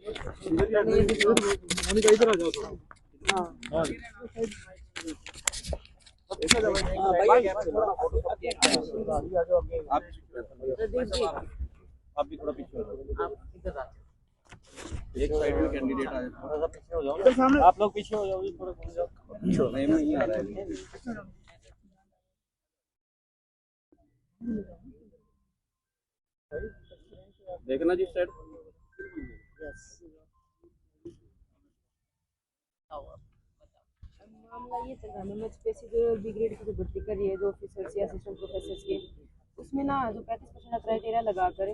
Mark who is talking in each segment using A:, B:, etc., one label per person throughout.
A: इधर आ जाओ थोड़ा। हाँ आप भी थोड़ा पीछे हो जाओ। एक साइड में कैंडिडेट आ जाए, थोड़ा सा पीछे हो जाओ। आप लोग पीछे हो जाओ, थोड़ा घूम जाओ। नहीं आ रहा है। देखना जी साइड।
B: मामला ये चल रहा है, मैं स्पेसिफिक बी ग्रेड की जो भर्ती कर रही है जो ऑफिसर्स या असिस्टेंट प्रोफेसर्स के, उसमें ना जो 35% क्राइटेरिया लगा कर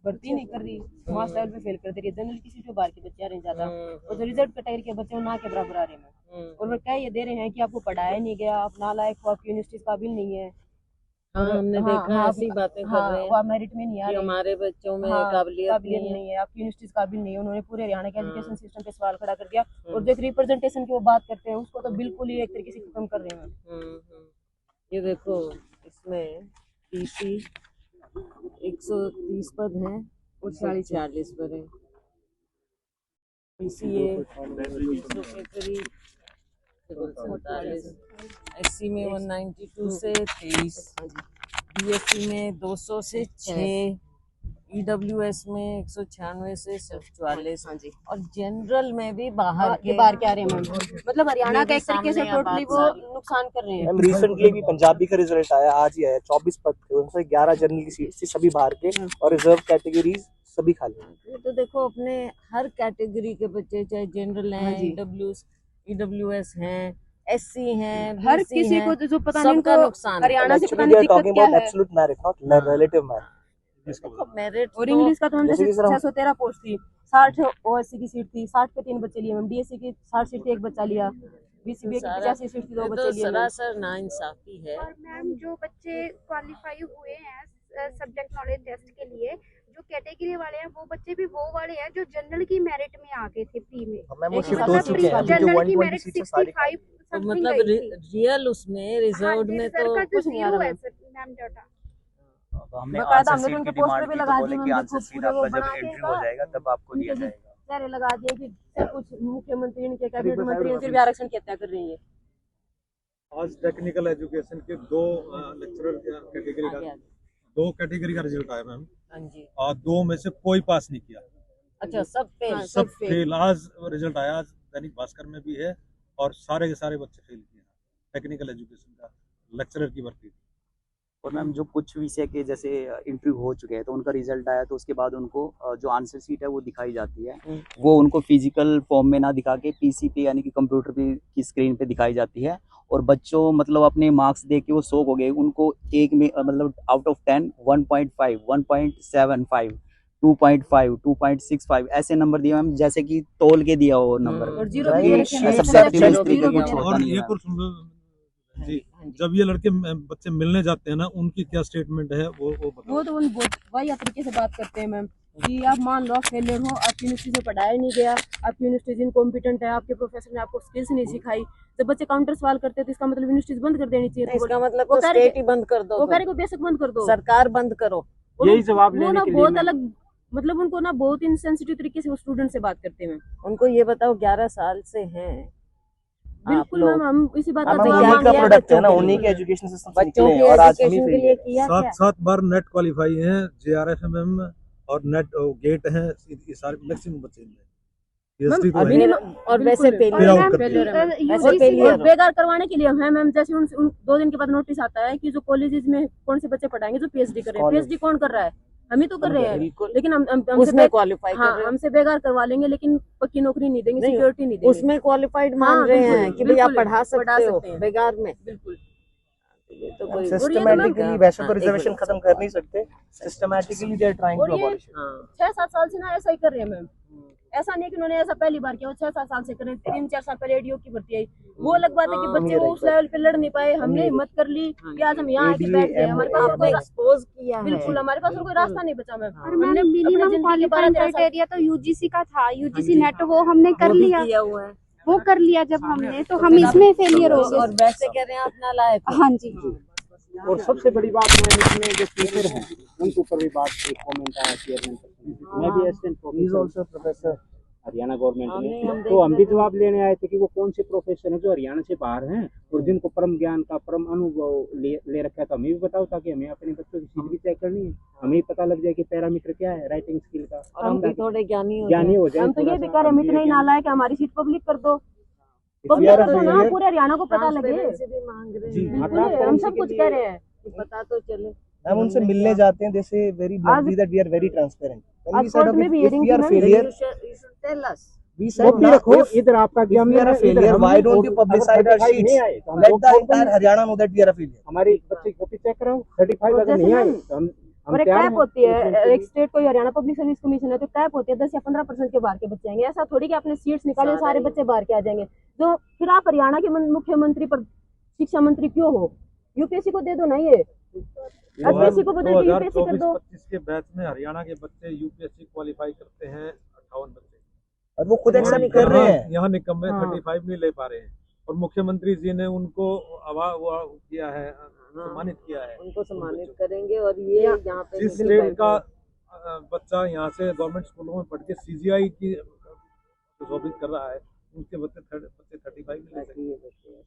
B: भर्ती नहीं कर रही, मास लेवल पे फेल कर दे रही है। जनरल की सीटों बाहर के बच्चे आ रहे हैं ज्यादा, और जो रिजर्व कैटेगरी के बच्चे ना के बराबर आ रहे हैं। और वो क्या ये दे रहे हैं कि आपको पढ़ाया नहीं गया, आप नालायक हो, आपकी यूनिवर्सिटी काबिल नहीं है।
C: हाँ, हमने देखा ऐसी बातें कर रहे हैं।
B: वो मेरिट में नहीं आ रहे,
C: हमारे बच्चों में काबिलियत
B: नहीं है, आपकी यूनिवर्सिटीज काबिल नहीं है। उन्होंने पूरे हरियाणा के एजुकेशन सिस्टम पे सवाल खड़ा कर दिया। और जो एक रिप्रेजेंटेशन की वो बात करते हैं उसको तो बिल्कुल ही एक तरीके से खत्म कर रहे हैं।
C: ये देखो, इसमें पीसी 130 पद हैं और 40 पद हैं। पीसीए 300 के करीब, 47, एससी में 192 से 23, बीएससी में 200 से 6, ईडब्ल्यूएस में 196 से 44, और जनरल में भी बाहर के
B: आ रहे हैं। मतलब हरियाणा का एक तरीके से टोटली वो नुकसान कर रहे हैं।
D: रिसेंटली भी पंजाबी का रिजल्ट आया, आज ही आया। 24 पद थे, उनसे 11 जनरल की सीट थी, सभी बाहर के, और रिजर्व कैटेगरीज सभी खाली।
C: तो देखो, अपने हर कैटेगरी के बच्चे, चाहे जनरल हैं, ईडब्ल्यूएस हैं, एससी हैं,
B: हर किसी को जो पता नहीं
C: सबका नुकसान।
B: हरियाणा से पता नहीं दिक्कत क्या है।
D: Absolute merit, not relative merit.
C: Merit
B: और इंग्लिश का तो हम जैसे 613 पोस्ट थी, 60 ओएससी की सीट थी, 60 पे 3 बच्चे लिए। मैम डीएससी की 60 सीट थी, 1 बच्चा लिया। बीसीबी की 85 सीट थी, 2 बच्चे लिए।
C: सरासर नाइंसाफी है।
E: और मैम जो बच्चे क्वालिफाई हुए हैं सब्जेक्ट नॉलेज टेस्ट के लिए, जो कैटेगरी वाले हैं वो बच्चे भी वो वाले हैं जो जनरल की मेरिट में आ गए थे प्री में। जनरल की मेरिट 65
C: तो मतलब रियल उसमें रिजर्व में तो
E: कुछ नहीं आ रहा मैम डाटा।
A: तो हमने आंसर सीट की डिमांड की, तो बोले कि आंसर सीट आपका जब एंट्री हो जाएगा तब आपको दिया जाएगा।
B: सारे लगा दिए कि सब कुछ मुख्यमंत्री ने, कैबिनेट मंत्री ने फिर भी आरक्षण की हत्या कर रही है।
A: आज टेक्निकल एजुकेशन के 2 लेक्चरर कैटेगरी का 2 कैटेगरी का रिजल्ट आया मैम।
C: हाँ जी।
A: और 2 में से कोई पास नहीं किया।
C: अच्छा, सब फेल?
A: सब फेल। आज रिजल्ट आया, आज दैनिक भास्कर में भी है, और सारे के सारे बच्चे फेल किए टेक्निकल एजुकेशन का लेक्चरर की भर्ती।
F: और मैम जो कुछ विषय के जैसे इंटरव्यू हो चुके हैं तो उनका रिजल्ट आया, तो उसके बाद उनको जो आंसर शीट है वो दिखाई जाती है। वो उनको फिजिकल फॉर्म में ना दिखा के पीसी पे यानी कि कंप्यूटर पे की स्क्रीन पे दिखाई जाती है। और बच्चों मतलब अपने मार्क्स देख के वो शॉक हो गए। उनको एक में मतलब आउट ऑफ 10 1.5, 1.75, 2.5, 2.65 ऐसे नंबर दिए मैम, जैसे कि तोल के दिया हो नंबर।
A: जी, जब ये लड़के बच्चे मिलने जाते हैं ना, उनकी क्या स्टेटमेंट है वो बताओ।
B: वो तो उन वही तरीके से बात करते हैं मैम कि आप मान लो फेलियर हो, आपकी यूनिवर्सिटी से पढ़ाया नहीं गया, आपकी यूनिवर्सिटी इनकॉम्पिटेंट है, आपके प्रोफेसर ने आपको स्किल्स नहीं सिखाई। जब बच्चे काउंटर सवाल करते हैं तो इसका मतलब यूनिवर्सिटी बंद कर देनी चाहिए।
C: इसका मतलब तो स्टेट ही बंद कर दो,
B: वो कार्य को बेशक बंद कर दो,
C: सरकार बंद करो।
A: यही जवाब लेने के लिए
B: बहुत अलग, मतलब उनको ना बहुत इनसेंसिटिव तरीके से वो स्टूडेंट से बात करते हैं।
C: उनको ये बताओ 11 साल से हैं
B: बिल्कुल मैम, हम इसी बात
D: का प्रोडक्ट है ना, उन्हीं के एजुकेशन सिस्टम से निकले हैं। और आज हम
C: के लिए किया
A: 7 बार नेट क्वालिफाई हैं, जेआरएफएमएम और नेट गेट हैं, ये सारे मैक्सिमम बच्चे हैं।
C: और वैसे
B: बेकार करवाने के लिए है मैम। जैसे उन 2 दिन के बाद नोटिस आता है कि जो कॉलेजेस में कौन से बच्चे पढ़ाएंगे जो पीएचडी कर रहे हैं। पीएचडी कौन कर रहा है? हम ही तो कर रहे हैं, लेकिन
C: उसमें क्वालिफाई कर रहे हैं।
B: हमसे बेकार करवा लेंगे लेकिन पक्की नौकरी नहीं देंगे, सिक्योरिटी नहीं देंगे।
C: उसमें क्वालिफाइड मान रहे हैं कि भाई आप पढ़ा सकते हो बेकार में।
B: बिल्कुल
D: सिस्टमैटिकली वैसे तो रिजर्वेशन खत्म कर नहीं सकते, systematically they are trying to abolish.
B: 6-7 साल से ना ऐसा ही कर रहे हैं मैम। ऐसा नहीं कि उन्होंने ऐसा पहली बार किया, 6-7 साल से करें। 3-4 साल पहले एडीओ की भर्ती आई, वो अलग बात है कि बच्चे वो उस लेवल पे लड़ नहीं पाए। हमने हिम्मत कर ली कि आज हम यहाँ आके बैठ गए। हमारे पास
C: एक्सपोज किया है,
B: बिल्कुल हमारे पास कोई रास्ता नहीं बचा मैम।
E: और मैम मिनिमम क्वालिफाइंग क्राइटेरिया तो यूजीसी का था, यूजीसी नेट वो हमने कर लिया, वो कर लिया जब हमने, तो हम इसमें फेलियर हो गए।
C: और वैसे कह रहे हैं आप नालायक।
E: हाँ जी।
D: और सबसे बड़ी बात है इसमें जो टीचर हैं उनके ऊपर भी बात, एक कमेंट आया चेयरमैन, मैं भी असिस्टेंट प्रोफेसर
G: हरियाणा गवर्नमेंट
C: हमें
G: ने,
C: हम
G: तो हम
C: देख
G: भी
C: रहे
G: जवाब लेने आए थे कि वो कौन से प्रोफेशन है जो हरियाणा से बाहर हैं और जिनको परम ज्ञान का परम अनुभव ले रखा है, तो हमें भी बताओ ताकि हमें अपने बच्चों की सीट भी चेक करनी है, हमें भी पता लग जाए कि पैरामीटर क्या है राइटिंग स्किल का,
C: और हम भी थोड़े ज्ञानी हो
G: ज्ञानी हो जाए।
B: हम तो ये भी कह रहे हैं, इतना ही नाला है कि हमारी सीट पब्लिक कर दो,
D: If we
B: public
D: are a
B: कर दो ना,
D: failure,
B: पूरे हरियाणा को पता लगे।
C: ट्रांसपेरेंसी भी मांग रहे
G: जी,
C: हैं।
G: हाँ,
B: बिल्कुल, हम सब कुछ कह रहे हैं।
C: कि पता तो चले।
D: हम उनसे मिलने जाते हैं, they say very bluntly that we are very transparent. When
B: आज
D: we said
B: कोर्ट में भी
D: if
B: hearing
D: we
B: थी
D: are
B: ma'am,
D: failure,
C: You should tell us.
D: we
G: वो
D: said
G: भी
D: ना,
G: रखो,
D: if
G: इधर आपका
D: if
G: ज्ञान
D: we are a failure, why don't you publicize our sheets? Let the entire Haryana know that we are a failure.
G: हमारी बच्चे की कॉपी चेक कराओ, 35 अगर
B: जैसे
G: नहीं आए
B: मैम,
G: तो हम
B: और एक
G: तैयार
B: कैप
G: हैं
B: होती है,
G: recruitment के
B: एक
G: लिए।
B: स्टेट को हरियाणा पब्लिक सर्विस कमीशन है, तो कैप होती है 10 या 15% के बाहर के बच्चे आएंगे। ऐसा थोड़ी कि आपने सीट्स निकाले सारे बच्चे बाहर के आ जाएंगे। जो फिर आप हरियाणा के मुख्यमंत्री पर शिक्षा मंत्री क्यों हो? यूपीएससी को दे दो ना, ये एसपीएससी को बदल के यूपीएससी कर दो।
A: 2024-25 के बैच में हरियाणा के बच्चे यूपीएससी क्वालिफाई करते हैं 58 बच्चे,
D: और वो खुद एक्सेप्ट कर रहे हैं।
A: यहाँ निकम्मे
B: हाँ।
A: 35 नहीं ले पा रहे हैं, और मुख्यमंत्री जी ने उनको वो किया है, सम्मानित किया है।
C: उनको सम्मानित करेंगे और ये यहाँ पे
A: जिस स्टेट का बच्चा यहाँ से गवर्नमेंट स्कूलों में पढ़ के सीजीआई की शोभित कर रहा है, उनके बच्चे 35 नहीं ले सकते।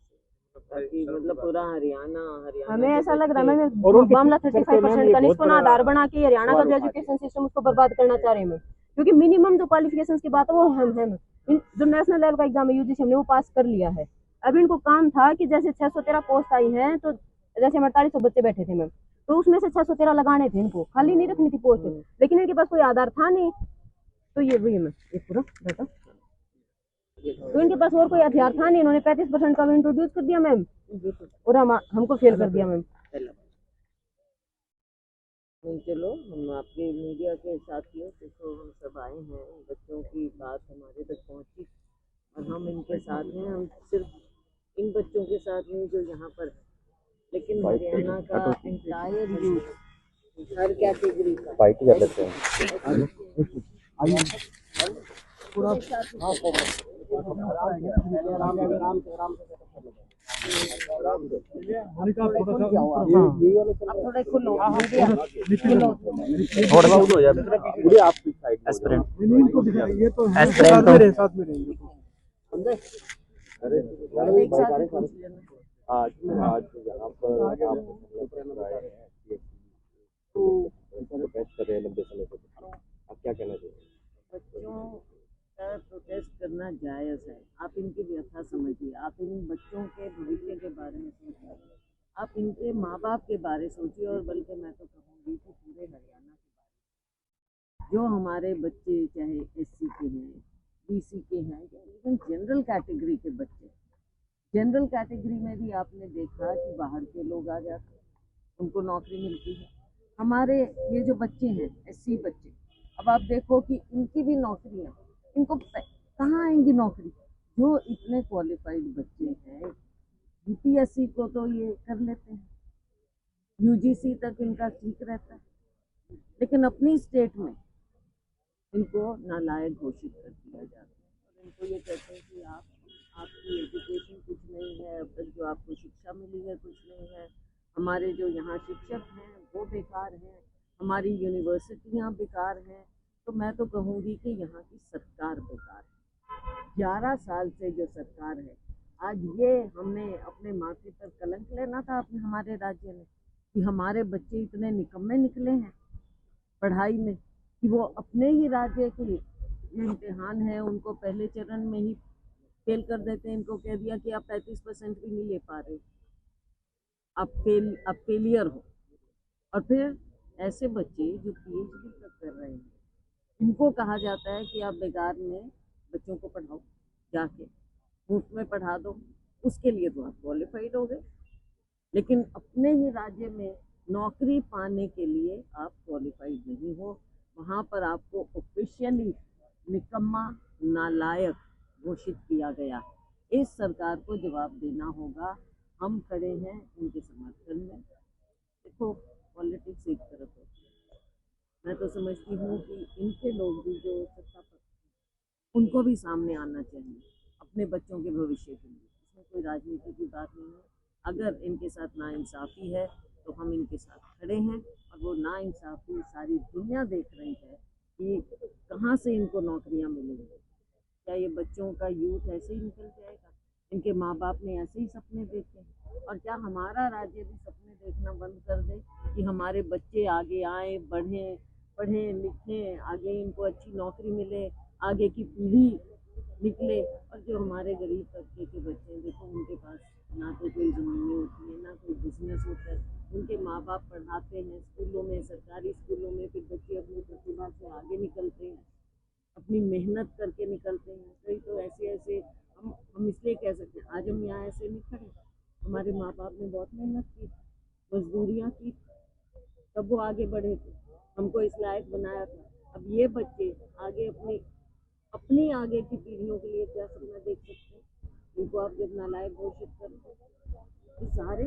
C: ताकि मतलब पूरा हरियाणा
B: हमें
C: के
B: ऐसा लग रहा है मैम,
G: और उनके
B: मामला
G: चक्कर में
B: 35% का
G: ये
B: इसको ना
G: बहुत
B: आधार बना के हरियाणा का
G: सवाल
B: जो
G: उठा
B: एजुकेशन सिस्टम उसको बर्बाद करना चाह रहे हैं मैम। क्योंकि मिनिमम जो क्वालिफिकेशंस की बात है वो हम जो नेशनल लेवल का एग्जाम है यूजीसी हमने वो पास कर लिया है। अब इनको काम था कि जैसे 613 पोस्ट आई हैं, तो जैसे 4800 बच्चे बैठे थे मैम, तो उसमें से 613 लगाने थे इनको, खाली नहीं रखनी थी पोस्ट, लेकिन इनके पास कोई आधार था नहीं। तो ये वही मैम, ये पूरा डाटा, तो इनके पास और कोई हथियार था नहीं, इन्होंने 35% का इंट्रोड्यूस कर दिया मैम, और हमको फेल कर दिया मैम।
C: चलो हम आपके मीडिया के साथियों से तो हम सब आए हैं, बच्चों की बात हमारे तक पहुंची और हम इनके साथ हैं। हम सिर्फ इन बच्चों के साथ नहीं जो यहाँ पर है, लेकिन हरियाणा का एंटायर यूथ, हर कैटेगरी का अब थोड़ा खुलो मीडिया एक साथ ही पूछ लेना।
H: आज यहाँ पर आप प्रोटेस्ट कर रहे हैं लंबे समय से, आप क्या कहना चाहिए?
C: बच्चों का प्रोटेस्ट करना जायज़ है। आप इनकी व्यथा समझिए, आप इन बच्चों के भविष्य के बारे में सोचिए, आप इनके माँ बाप के बारे सोचिए, और बल्कि मैं तो कहूँगी कि पूरे हरियाणा के बारे में जो हमारे बच्चे चाहे एससी के हैं, बीसी के हैं, या इवन जनरल कैटेगरी के बच्चे, जनरल कैटेगरी में भी आपने देखा कि बाहर के लोग आ जाते हैं, उनको नौकरी मिलती है। हमारे ये जो बच्चे हैं एससी बच्चे, अब आप देखो कि इनकी भी नौकरियां, इनको कहाँ आएंगी नौकरी? जो इतने क्वालिफाइड बच्चे हैं, यूपीएससी को तो ये कर लेते हैं, यूजीसी तक इनका ठीक रहता है, लेकिन अपनी स्टेट में इनको नालायक घोषित कर दिया जाता है और इनको ये कहते हैं कि आपकी एजुकेशन कुछ नहीं है, अब तक जो आपको शिक्षा मिली है कुछ नहीं है, हमारे जो यहाँ शिक्षक हैं वो बेकार हैं, हमारी यूनिवर्सिटियाँ बेकार हैं। तो मैं तो कहूँगी कि यहाँ की सरकार बेकार है। 11 साल से जो सरकार है, आज ये हमने अपने माथे पर कलंक लेना था अपने हमारे राज्य में कि हमारे बच्चे इतने निकम्मे निकले हैं पढ़ाई में कि वो अपने ही राज्य के इम्तिहान है उनको पहले चरण में ही फेल कर देते हैं। इनको कह दिया कि आप 35% भी नहीं ले पा रहे, आप फेलियर हो। और फिर ऐसे बच्चे जो पीएचडी तक कर रहे हैं, इनको कहा जाता है कि आप बेकार में बच्चों को पढ़ाओ, जाके मुफ्त में पढ़ा दो, उसके लिए तो आप क्वालिफाइड हो गए, लेकिन अपने ही राज्य में नौकरी पाने के लिए आप क्वालिफाइड नहीं हो। वहाँ पर आपको ऑफिशियली निकम्मा, नालायक घोषित किया गया। इस सरकार को जवाब देना होगा। हम खड़े हैं उनके समर्थन में। देखो, पॉलिटिक्स एक तरफ है, मैं तो समझती हूँ कि इनके लोग भी जो सत्ता पर, उनको भी सामने आना चाहिए अपने बच्चों के भविष्य के लिए। इसमें कोई राजनीति की बात नहीं है। अगर इनके साथ नाइंसाफ़ी है तो हम इनके साथ खड़े हैं, और वो नाइंसाफ़ी सारी दुनिया देख रही है कि कहाँ से इनको नौकरियाँ मिलेंगी। क्या ये बच्चों का यूथ ऐसे ही निकल जाएगा? इनके माँ बाप ने ऐसे ही सपने देखे हैं। और क्या हमारा राज्य भी सपने देखना बंद कर दे कि हमारे बच्चे आगे आए, बढ़ें, पढ़ें लिखें, आगे इनको अच्छी नौकरी मिले, आगे की पीढ़ी निकले। और जो हमारे गरीब तबके के बच्चे हैं, देखो उनके पास ना तो कोई ज़मीनें होती हैं, ना कोई बिजनेस होता है। उनके माँ बाप पढ़ाते हैं स्कूलों में, सरकारी स्कूलों में, फिर बच्चे अपनी प्रतिभा से आगे निकलते हैं, अपनी मेहनत करके निकलते हैं। कई तो ऐसे ऐसे हम इसलिए कह सकते हैं आज हम यहाँ ऐसे नहीं खड़े, हमारे माँ बाप ने बहुत मेहनत की, मजदूरियाँ की, तब वो आगे बढ़े थे, हमको इस लायक बनाया था। अब ये बच्चे आगे अपनी आगे की पीढ़ियों के लिए क्या सपना देख सकते हैं? इनको आप जब नालायक घोषित कर दो तो सारे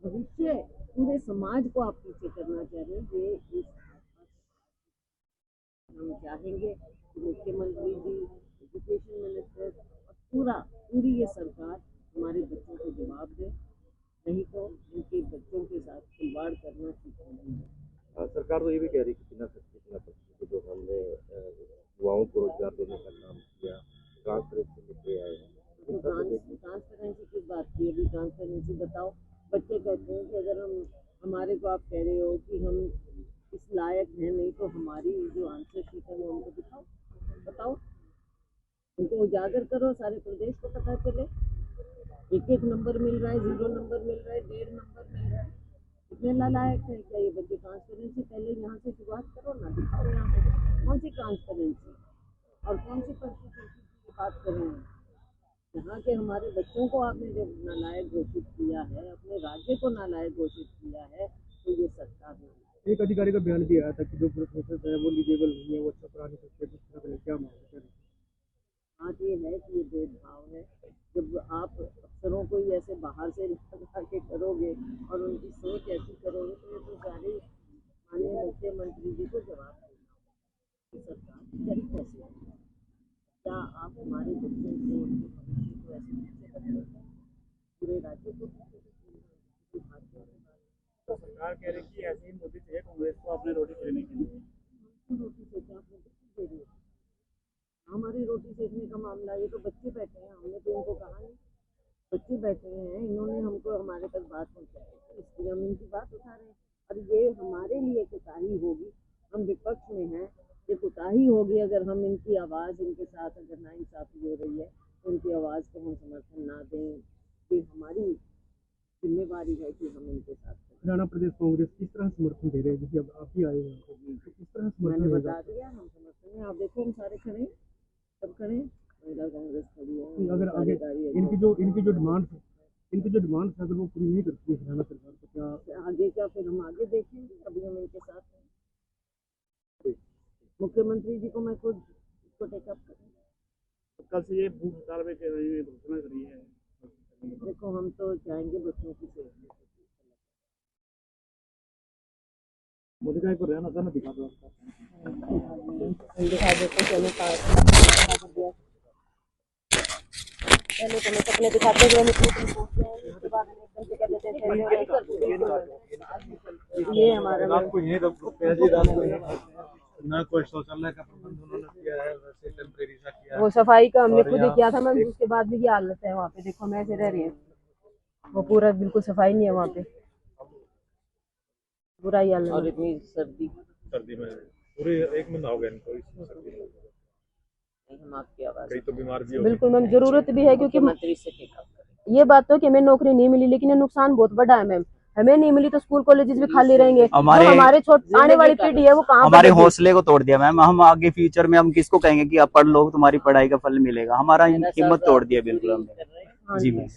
C: भविष्य पूरे समाज को आप पीछे करना चाह रहे हैं। ये हम चाहेंगे कि मुख्यमंत्री जी, एजुकेशन मिनिस्टर और पूरी ये सरकार हमारे बच्चों को जवाब दे, नहीं तो इनके बच्चों के साथ खिलवाड़ करना ठीक नहीं है।
H: सरकार तो ये भी कह रही है कि बिना सब्सिडी जो हमने युवाओं को रोजगार देने का काम किया, ट्रांसपेरेंसी लेके आए हैं।
C: ट्रांसपेरेंसी किस बात की? अभी ट्रांसपेरेंसी बताओ। बच्चे कहते हैं कि अगर हमारे को आप कह रहे हो कि हम इस लायक हैं, नहीं तो हमारी जो आंसर शीट है वो हमको बताओ, उनको उजागर करो, सारे प्रदेश को पता चले। एक नंबर मिल रहा है, 0 नंबर मिल रहा है, 1.5 नंबर मिल रहा है, कितने नालायक है क्या ये बच्चे? ट्रांसपेरेंसी पहले यहाँ से शुरुआत करो ना, दिखाओ यहाँ पे कौन सी ट्रांसपेरेंसी और कौन सी परसेंटेज की बात कर रहे हैं। यहाँ के हमारे बच्चों को आपने जब नालायक घोषित किया है, अपने राज्य को नालायक घोषित किया है, तो ये सरकार है।
G: एक अधिकारी का बयान भी आया था कि जो प्रोफेसर है वो एलिजिबल नहीं है, वो अच्छा पढ़ा नहीं सकते, क्या मांग?
C: बात ये है कि ये भेदभाव है। जब आप अफसरों को ही ऐसे बाहर से लगा के करोगे और उनकी सोच ऐसी करोगे तो ये तो सारे माननीय मुख्यमंत्री जी को जवाब देना कि सरकार चल कैसे है। क्या आप हमारे बच्चों को, उनके भविष्य को ऐसे पीछे कर रहे हैं? पूरे राज्य को
G: तो सरकार कह रही है कि ऐसे ही मोदी चाहिए कांग्रेस को अपने रोटी देने के लिए।
C: रोटी सेकना आपने दे रही है, हमारी रोटी सेकने का मामला, ये तो बच्चे बैठे हैं, हमने तो उनको कहा नहीं, बच्चे बैठे हैं, इन्होंने हमको हमारे तक बात पहुँचाई, इसलिए हम इनकी बात उठा रहे हैं। और ये हमारे लिए कोताही होगी, हम विपक्ष में हैं, ये कोताही होगी अगर हम इनकी आवाज़, इनके साथ अगर नाइंसाफ़ी हो रही है तो उनकी आवाज़ को हम समर्थन ना दें। ये हमारी जिम्मेवारी है कि हम इनके साथ।
G: हरियाणा प्रदेश कांग्रेस किस तरह समर्थन दे रहे हैं? जैसे अब आप ही आए हैं तो किस तरह समर्थन?
C: मैंने बता दिया हम समर्थन में, आप देखो हम सारे खड़े हैं, सब खड़े हैं, महिला कांग्रेस खड़ी है।
G: अगर आगे इनकी जो डिमांड अगर वो पूरी नहीं करती है हरियाणा सरकार तो क्या
C: आगे क्या? फिर हम आगे देखेंगे, अभी हम इनके साथ हैं। मुख्यमंत्री जी को मैं खुद इसको टेकअप करूँ।
G: कल से ये भूख हड़ताल में घोषणा करी है।
C: देखो हम तो चाहेंगे बच्चों की सेहत।
G: मोदी का एक हरियाणा था ना, दिखा दो
B: दिखा देते चलो पहले तो मैं सपने दिखाते हुए उसके बाद हम एकदम से कर देते थे। ये हमारा
G: ना कोई शौचालय का प्रबंध उन्होंने किया है, वैसे टेम्परेरी सा किया है।
B: वो सफाई का हमने खुद ही किया था मैम, उसके बाद भी ये हालत है वहाँ पे। देखो मैं ऐसे रह रही हूँ, वो पूरा बिल्कुल सफाई नहीं है वहाँ पे, बुरा ही हाल है।
C: और इतनी सर्दी
H: में पूरे 1 महीना हो गया इनको
C: हम आपकी आवाज़
H: कई तो बीमार भी हो
B: बिल्कुल मैम, जरूरत भी है क्योंकि
C: मुख्यमंत्री से टेकअप करें।
B: ये बात तो कि हमें नौकरी नहीं मिली, लेकिन ये नुकसान बहुत बड़ा है मैम। हमें नहीं मिली तो स्कूल कॉलेजेस भी खाली रहेंगे,
F: हमारे
B: आने वाली पीढ़ी है वो कहाँ
F: हमारे हौसले को तोड़ दिया मैम। हम आगे फ्यूचर में हम किसको कहेंगे कि आप पढ़ लो, तुम्हारी पढ़ाई का फल मिलेगा? हमारा हिम्मत तोड़ दिया बिल्कुल हमने। जी मैम।